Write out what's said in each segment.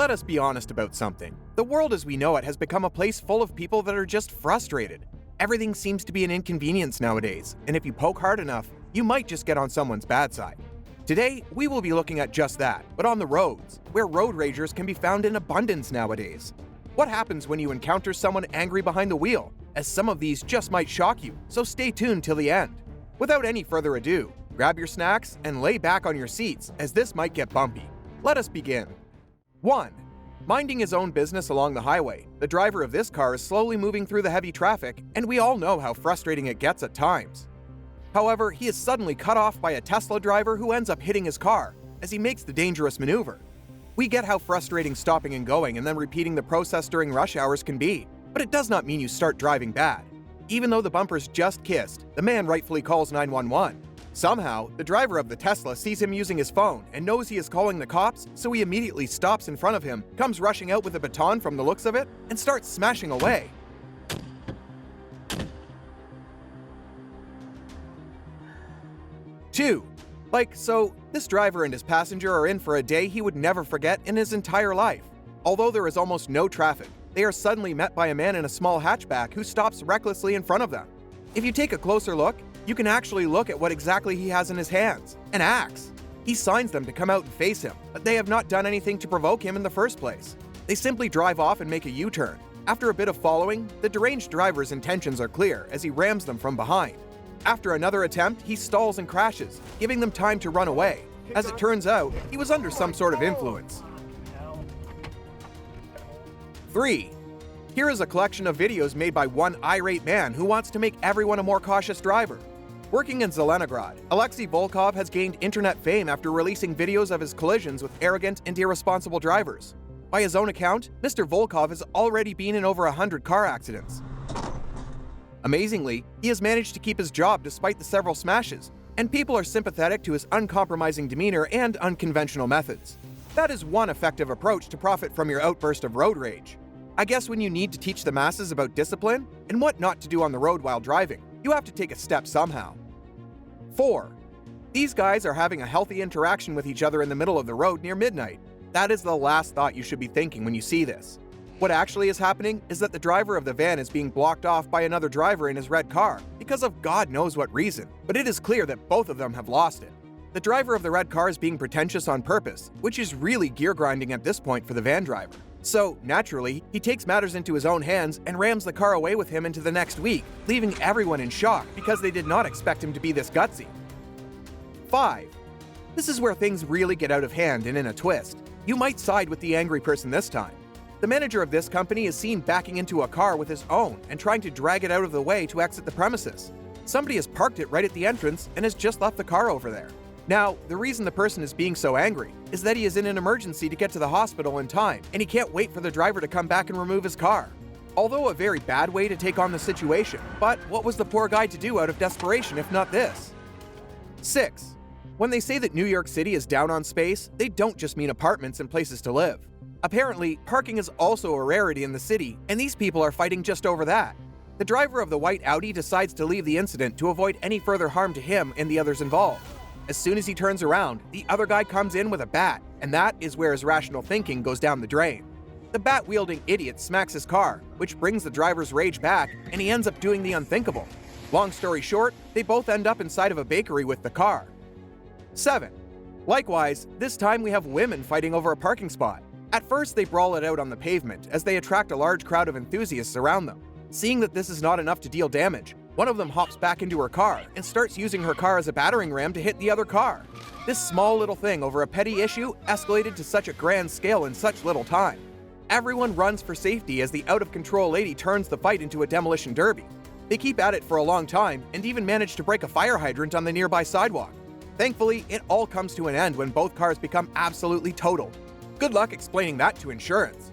Let us be honest about something. The world as we know it has become a place full of people that are just frustrated. Everything seems to be an inconvenience nowadays, and if you poke hard enough, you might just get on someone's bad side. Today, we will be looking at just that, but on the roads, where road ragers can be found in abundance nowadays. What happens when you encounter someone angry behind the wheel? As some of these just might shock you, so stay tuned till the end. Without any further ado, grab your snacks and lay back on your seats, as this might get bumpy. Let us begin. 1. Minding his own business along the highway, the driver of this car is slowly moving through the heavy traffic, and we all know how frustrating it gets at times. However, he is suddenly cut off by a Tesla driver who ends up hitting his car as he makes the dangerous maneuver. We get how frustrating stopping and going and then repeating the process during rush hours can be, but it does not mean you start driving bad. Even though the bumpers just kissed, the man rightfully calls 911. Somehow, the driver of the Tesla sees him using his phone and knows he is calling the cops, so he immediately stops in front of him, comes rushing out with a baton from the looks of it, and starts smashing away. 2. So this driver and his passenger are in for a day he would never forget in his entire life. Although there is almost no traffic, they are suddenly met by a man in a small hatchback who stops recklessly in front of them. If you take a closer look, you can actually look at what exactly he has in his hands: an axe. He signs them to come out and face him, but they have not done anything to provoke him in the first place. They simply drive off and make a U-turn. After a bit of following, the deranged driver's intentions are clear as he rams them from behind. After another attempt, he stalls and crashes, giving them time to run away. As it turns out, he was under some sort of influence. 3. Here is a collection of videos made by one irate man who wants to make everyone a more cautious driver. Working in Zelenograd, Alexei Volkov has gained internet fame after releasing videos of his collisions with arrogant and irresponsible drivers. By his own account, Mr. Volkov has already been in over 100 car accidents. Amazingly, he has managed to keep his job despite the several smashes, and people are sympathetic to his uncompromising demeanor and unconventional methods. That is one effective approach to profit from your outburst of road rage. I guess when you need to teach the masses about discipline and what not to do on the road while driving, you have to take a step somehow. 4. These guys are having a healthy interaction with each other in the middle of the road near midnight. That is the last thought you should be thinking when you see this. What actually is happening is that the driver of the van is being blocked off by another driver in his red car because of God knows what reason, but it is clear that both of them have lost it. The driver of the red car is being pretentious on purpose, which is really gear grinding at this point for the van driver. So, naturally, he takes matters into his own hands and rams the car away with him into the next week, leaving everyone in shock because they did not expect him to be this gutsy. 5. This is where things really get out of hand and in a twist. You might side with the angry person this time. The manager of this company is seen backing into a car with his own and trying to drag it out of the way to exit the premises. Somebody has parked it right at the entrance and has just left the car over there. Now, the reason the person is being so angry is that he is in an emergency to get to the hospital in time, and he can't wait for the driver to come back and remove his car. Although a very bad way to take on the situation, but what was the poor guy to do out of desperation if not this? 6. When they say that New York City is down on space, they don't just mean apartments and places to live. Apparently, parking is also a rarity in the city, and these people are fighting just over that. The driver of the white Audi decides to leave the incident to avoid any further harm to him and the others involved. As soon as he turns around, the other guy comes in with a bat, and that is where his rational thinking goes down the drain. The bat-wielding idiot smacks his car, which brings the driver's rage back, and he ends up doing the unthinkable. Long story short, they both end up inside of a bakery with the car. 7. Likewise, this time we have women fighting over a parking spot. At first, they brawl it out on the pavement as they attract a large crowd of enthusiasts around them. Seeing that this is not enough to deal damage, one of them hops back into her car and starts using her car as a battering ram to hit the other car. This small little thing over a petty issue escalated to such a grand scale in such little time. Everyone runs for safety as the out-of-control lady turns the fight into a demolition derby. They keep at it for a long time and even manage to break a fire hydrant on the nearby sidewalk. Thankfully, it all comes to an end when both cars become absolutely totaled. Good luck explaining that to insurance.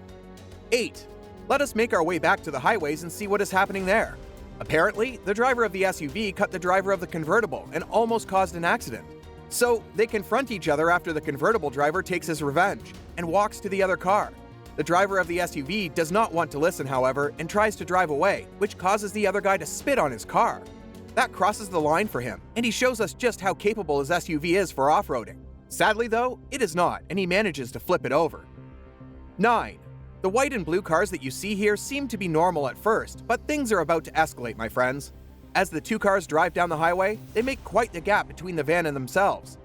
8. Let us make our way back to the highways and see what is happening there. Apparently, the driver of the SUV cut the driver of the convertible and almost caused an accident. So, they confront each other after the convertible driver takes his revenge and walks to the other car. The driver of the SUV does not want to listen, however, and tries to drive away, which causes the other guy to spit on his car. That crosses the line for him, and he shows us just how capable his SUV is for off-roading. Sadly though, it is not, and he manages to flip it over. 9. The white and blue cars that you see here seem to be normal at first, but things are about to escalate, my friends. As the two cars drive down the highway, they make quite the gap between the van and themselves.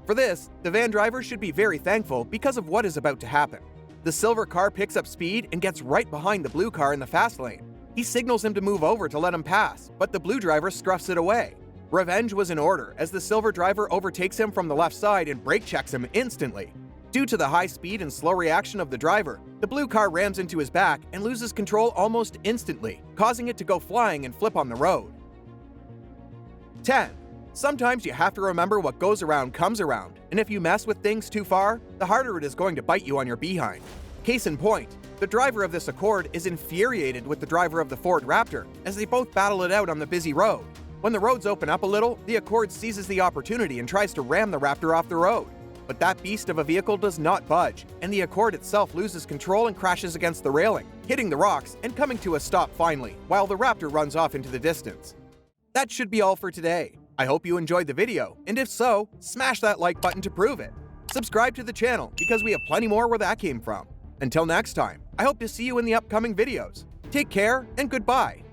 For this, the van driver should be very thankful because of what is about to happen. The silver car picks up speed and gets right behind the blue car in the fast lane. He signals him to move over to let him pass, but the blue driver scruffs it away. Revenge was in order as the silver driver overtakes him from the left side and brake checks him instantly. Due to the high speed and slow reaction of the driver, the blue car rams into his back and loses control almost instantly, causing it to go flying and flip on the road. 10. Sometimes you have to remember what goes around comes around, and if you mess with things too far, the harder it is going to bite you on your behind. Case in point, the driver of this Accord is infuriated with the driver of the Ford Raptor as they both battle it out on the busy road. When the roads open up a little, the Accord seizes the opportunity and tries to ram the Raptor off the road. But that beast of a vehicle does not budge, and the Accord itself loses control and crashes against the railing, hitting the rocks and coming to a stop finally, while the Raptor runs off into the distance. That should be all for today. I hope you enjoyed the video, and if so, smash that like button to prove it. Subscribe to the channel because we have plenty more where that came from. Until next time, I hope to see you in the upcoming videos. Take care and goodbye.